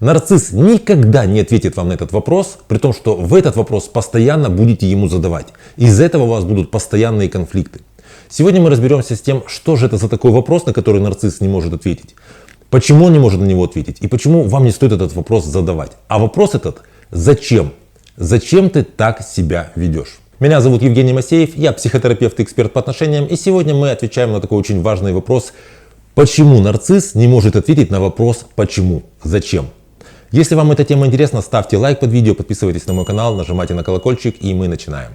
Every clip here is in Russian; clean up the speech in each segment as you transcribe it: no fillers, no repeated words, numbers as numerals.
Нарцисс никогда не ответит вам на этот вопрос, при том, что вы этот вопрос постоянно будете ему задавать. Из-за этого у вас будут постоянные конфликты. Сегодня мы разберемся с тем, что же это за такой вопрос, на который нарцисс не может ответить. Почему он не может на него ответить и почему вам не стоит этот вопрос задавать. А вопрос этот – зачем? Зачем ты так себя ведешь? Меня зовут Евгений Масеев, я психотерапевт и эксперт по отношениям. И сегодня мы отвечаем на такой очень важный вопрос. Почему нарцисс не может ответить на вопрос «почему?», «зачем?». Если вам эта тема интересна, ставьте лайк под видео, подписывайтесь на мой канал, нажимайте на колокольчик, и мы начинаем.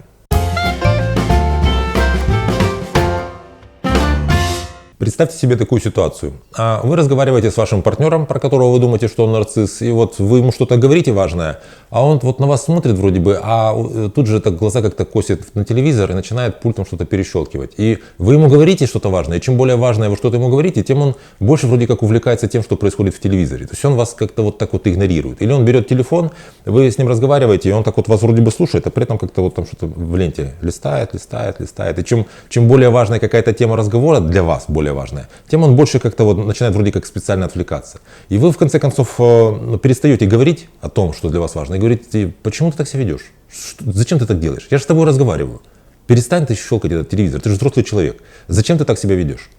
Представьте себе такую ситуацию. Вы разговариваете с вашим партнером, про которого вы думаете, что он нарцисс, и вот вы ему что-то говорите важное, а он вот на вас смотрит вроде бы, а тут же так глаза как-то косит на телевизор и начинает пультом что-то перещелкивать. И вы ему говорите что-то важное, и чем более важное вы что-то ему говорите, тем он больше вроде как увлекается тем, что происходит в телевизоре. То есть он вас как-то вот так вот игнорирует. Или он берет телефон, вы с ним разговариваете, и он так вот вас вроде бы слушает, а при этом как-то вот там что-то в ленте листает. И чем более важная какая-то тема разговора для вас, более важная, тем он больше как-то вот начинает вроде как специально отвлекаться. И вы в конце концов перестаете говорить о том, что для вас важно, и говорите: почему ты так себя ведешь? Зачем ты так делаешь? Я же с тобой разговариваю. Перестань ты щелкать этот телевизор, ты же взрослый человек. Зачем ты так себя ведешь?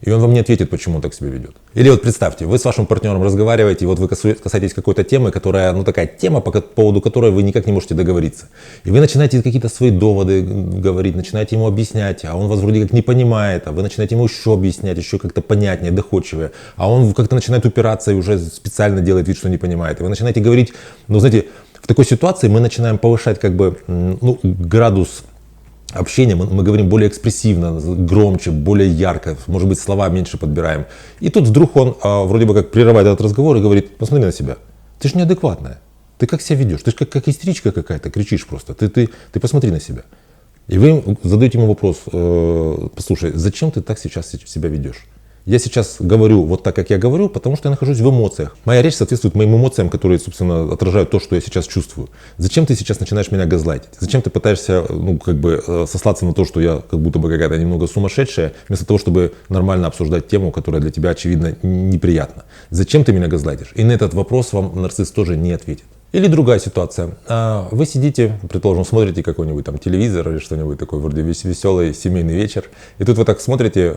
И он вам не ответит, почему он так себя ведет. Или вот представьте, вы с вашим партнером разговариваете, и вот вы касаетесь какой-то темы, которая, такая тема, по поводу которой вы никак не можете договориться. И вы начинаете какие-то свои доводы говорить, начинаете ему объяснять, а он вас вроде как не понимает, а вы начинаете ему еще объяснять, еще как-то понятнее, доходчивее, а он как-то начинает упираться и уже специально делает вид, что не понимает. И вы начинаете говорить, знаете, в такой ситуации мы начинаем повышать градус общения, мы говорим более экспрессивно, громче, более ярко, может быть, слова меньше подбираем. И тут вдруг он вроде бы как прерывает этот разговор и говорит: посмотри на себя, ты же неадекватная, ты как себя ведешь, ты же как истеричка какая-то, кричишь просто, ты посмотри на себя. И вы задаете ему вопрос: послушай, зачем ты так сейчас себя ведешь? Я сейчас говорю вот так, как я говорю, потому что я нахожусь в эмоциях. Моя речь соответствует моим эмоциям, которые, собственно, отражают то, что я сейчас чувствую. Зачем ты сейчас начинаешь меня газлайтить? Зачем ты пытаешься, сослаться на то, что я как будто бы какая-то немного сумасшедшая, вместо того, чтобы нормально обсуждать тему, которая для тебя, очевидно, неприятна? Зачем ты меня газлайтишь? И на этот вопрос вам нарцисс тоже не ответит. Или другая ситуация. Вы сидите, предположим, смотрите какой-нибудь там телевизор или что-нибудь такое, вроде веселый семейный вечер. И тут вы так смотрите,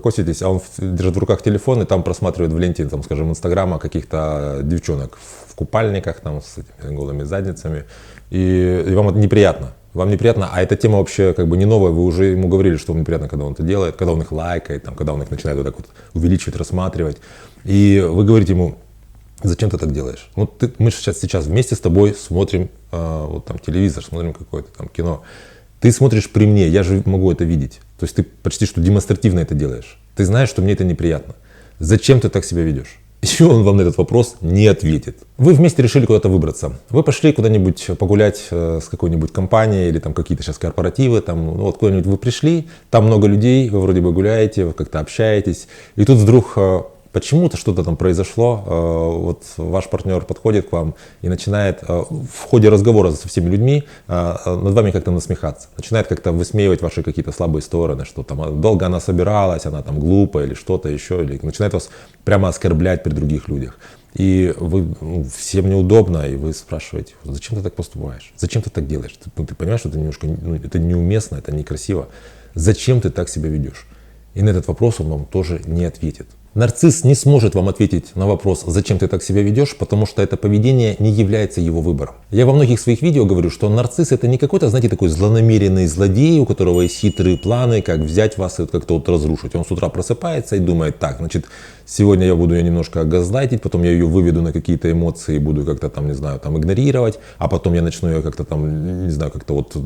коситесь, а он держит в руках телефон и там просматривает в ленте, скажем, Инстаграма каких-то девчонок в купальниках, с этими голыми задницами. И вам это неприятно. Вам неприятно, а эта тема вообще не новая, вы уже ему говорили, что вам неприятно, когда он это делает, когда он их лайкает, когда он их начинает вот так вот увеличивать, рассматривать. И вы говорите ему: зачем ты так делаешь? Мы сейчас вместе с тобой смотрим телевизор, смотрим какое-то кино. Ты смотришь при мне, я же могу это видеть. То есть ты почти что демонстративно это делаешь. Ты знаешь, что мне это неприятно. Зачем ты так себя ведешь? И он вам на этот вопрос не ответит. Вы вместе решили куда-то выбраться. Вы пошли куда-нибудь погулять с какой-нибудь компанией или какие-то сейчас корпоративы. Куда-нибудь вы пришли, там много людей, вы вроде бы гуляете, вы как-то общаетесь. И тут вдруг почему-то что-то там произошло, ваш партнер подходит к вам и начинает в ходе разговора со всеми людьми над вами как-то насмехаться. Начинает как-то высмеивать ваши какие-то слабые стороны, что долго она собиралась, она глупая или что-то еще. Или начинает вас прямо оскорблять при других людях. И всем неудобно, и вы спрашиваете: зачем ты так поступаешь? Зачем ты так делаешь? Ты понимаешь, что это немножко это неуместно, это некрасиво. Зачем ты так себя ведешь? И на этот вопрос он вам тоже не ответит. Нарцисс не сможет вам ответить на вопрос, зачем ты так себя ведешь, потому что это поведение не является его выбором. Я во многих своих видео говорю, что нарцисс — это не какой-то, такой злонамеренный злодей, у которого есть хитрые планы, как взять вас и как-то разрушить. Он с утра просыпается и думает: так, сегодня я буду ее немножко газлайтить, потом я ее выведу на какие-то эмоции и буду как-то игнорировать, а потом я начну ее как-то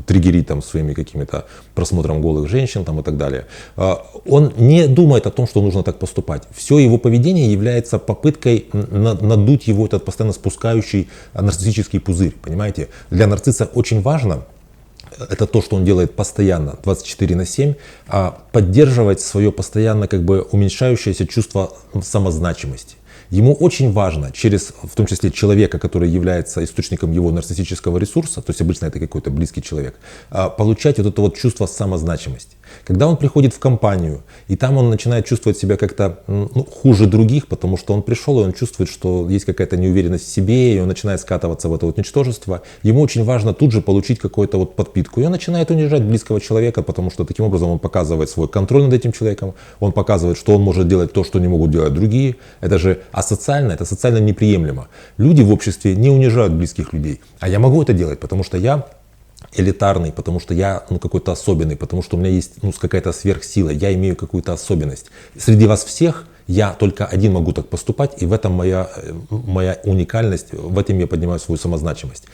триггерить своими какими-то просмотром голых женщин и так далее. Он не думает о том, что нужно так поступать. Все его поведение является попыткой надуть его этот постоянно спускающий нарциссический пузырь, понимаете? Для нарцисса очень важно, это то, что он делает постоянно, 24/7, поддерживать свое постоянно уменьшающееся чувство самозначимости. Ему очень важно в том числе человека, который является источником его нарциссического ресурса, то есть обычно это какой-то близкий человек, получать это чувство самозначимости. Когда он приходит в компанию, и там он начинает чувствовать себя как-то хуже других, потому что он пришел, и он чувствует, что есть какая-то неуверенность в себе, и он начинает скатываться в это вот ничтожество. Ему очень важно тут же получить какую-то вот подпитку. И он начинает унижать близкого человека, потому что таким образом он показывает свой контроль над этим человеком, он показывает, что он может делать то, что не могут делать другие. Это же асоциально, это социально неприемлемо. Люди в обществе не унижают близких людей. А я могу это делать, потому что я элитарный, потому что я какой-то особенный, потому что у меня есть какая-то сверхсила, я имею какую-то особенность. Среди вас всех я только один могу так поступать, и в этом моя уникальность, в этом я поднимаю свою самозначимость.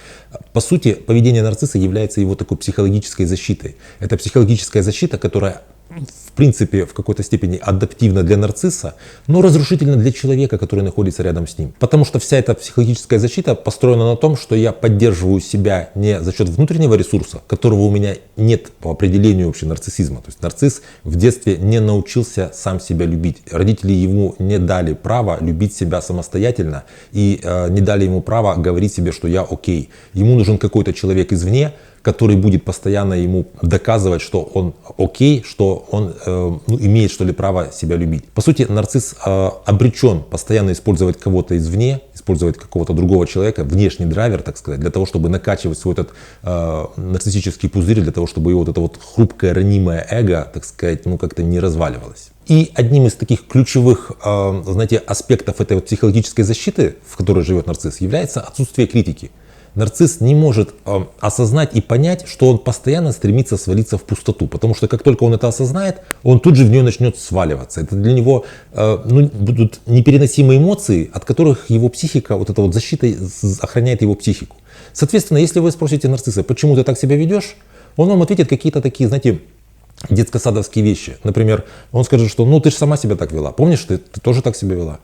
По сути, поведение нарцисса является его такой психологической защитой. Это психологическая защита, которая в принципе в какой-то степени адаптивна для нарцисса, но разрушительна для человека, который находится рядом с ним. Потому что вся эта психологическая защита построена на том, что я поддерживаю себя не за счет внутреннего ресурса, которого у меня нет по определению вообще нарциссизма. То есть нарцисс в детстве не научился сам себя любить. Родители ему не дали права любить себя самостоятельно и не дали ему права говорить себе, что я окей. Ему нужен какой-то человек извне, который будет постоянно ему доказывать, что он окей, что он имеет что ли право себя любить. По сути, нарцисс обречен постоянно использовать кого-то извне, использовать какого-то другого человека, внешний драйвер, так сказать, для того, чтобы накачивать свой этот нарциссический пузырь, для того, чтобы его вот это вот хрупкое, ранимое эго, так сказать, как-то не разваливалось. И одним из таких ключевых, знаете, аспектов этой вот психологической защиты, в которой живет нарцисс, является отсутствие критики. Нарцисс не может осознать и понять, что он постоянно стремится свалиться в пустоту, потому что как только он это осознает, он тут же в нее начнет сваливаться. Это для него будут непереносимые эмоции, от которых его психика, вот эта вот защита охраняет его психику. Соответственно, если вы спросите нарцисса, почему ты так себя ведешь, он вам ответит какие-то такие, знаете, детско-садовские вещи. Например, он скажет, что ты же сама себя так вела, помнишь, ты тоже так себя вела.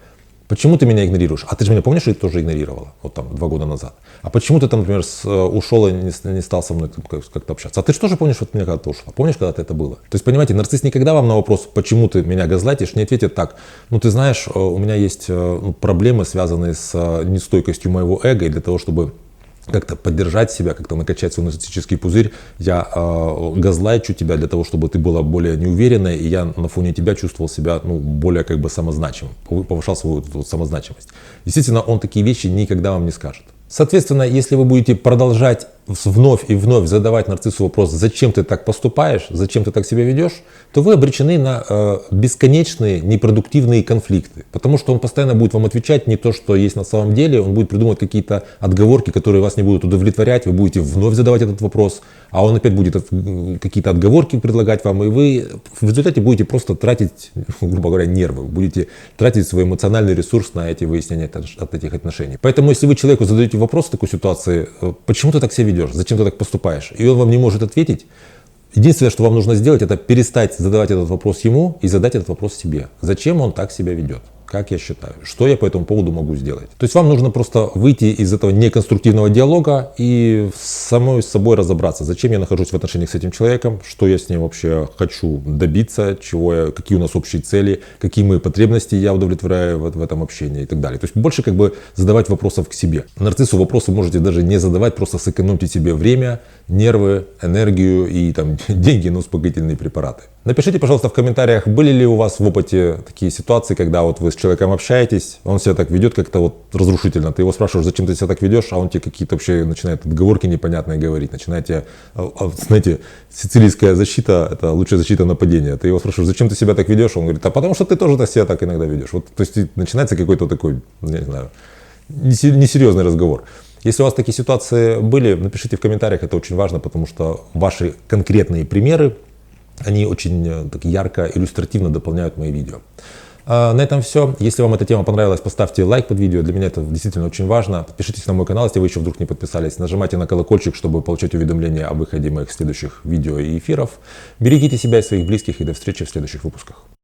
Почему ты меня игнорируешь? А ты же меня, помнишь, что ты тоже игнорировала? Вот там 2 года назад. А почему ты там, например, ушел и не стал со мной как-то общаться? А ты же тоже помнишь, вот меня когда-то ушла? Помнишь, когда это было? То есть, понимаете, нарцисс никогда вам на вопрос, почему ты меня газлайтишь, не ответит так. Ты знаешь, у меня есть проблемы, связанные с нестойкостью моего эго, и для того, чтобы как-то поддержать себя, как-то накачать свой нарциссический пузырь, я газлайчу тебя для того, чтобы ты была более неуверенной, и я на фоне тебя чувствовал себя более как бы самозначимым, повышал свою самозначимость. Естественно, он такие вещи никогда вам не скажет. Соответственно, если вы будете продолжать вновь и вновь задавать нарциссу вопрос, зачем ты так поступаешь, зачем ты так себя ведешь, то вы обречены на бесконечные непродуктивные конфликты. Потому что он постоянно будет вам отвечать не то, что есть на самом деле, он будет придумывать какие-то отговорки, которые вас не будут удовлетворять, вы будете вновь задавать этот вопрос, а он опять будет какие-то отговорки предлагать вам, и вы в результате будете просто тратить, грубо говоря, нервы, будете тратить свой эмоциональный ресурс на эти выяснения от этих отношений. Поэтому, если вы человеку задаете вопрос в такой ситуации, почему ты так себя ведешь, зачем ты так поступаешь, и он вам не может ответить, единственное, что вам нужно сделать, это перестать задавать этот вопрос ему и задать этот вопрос себе. Зачем он так себя ведет? Как я считаю? Что я по этому поводу могу сделать? То есть вам нужно просто выйти из этого неконструктивного диалога и самой с собой разобраться, зачем я нахожусь в отношениях с этим человеком, что я с ним вообще хочу добиться, какие у нас общие цели, какие мои потребности я удовлетворяю в этом общении и так далее. То есть больше как бы задавать вопросов к себе. Нарциссу вопросы можете даже не задавать, просто сэкономьте себе время, нервы, энергию и деньги на успокоительные препараты. Напишите, пожалуйста, в комментариях, были ли у вас в опыте такие ситуации, когда вы с человеком общаетесь, он себя так ведет как-то разрушительно. Ты его спрашиваешь, зачем ты себя так ведешь, а он тебе какие-то вообще начинает отговорки непонятные говорить. Знаете, сицилийская защита – это лучшая защита нападения. Ты его спрашиваешь, зачем ты себя так ведешь, он говорит, а потому что ты тоже себя так иногда ведешь. То есть начинается какой-то такой, не знаю, несерьезный разговор. Если у вас такие ситуации были, напишите в комментариях, это очень важно, потому что ваши конкретные примеры, они очень так ярко, иллюстративно дополняют мои видео. На этом все. Если вам эта тема понравилась, поставьте лайк под видео. Для меня это действительно очень важно. Подпишитесь на мой канал, если вы еще вдруг не подписались. Нажимайте на колокольчик, чтобы получать уведомления о выходе моих следующих видео и эфиров. Берегите себя и своих близких, и до встречи в следующих выпусках.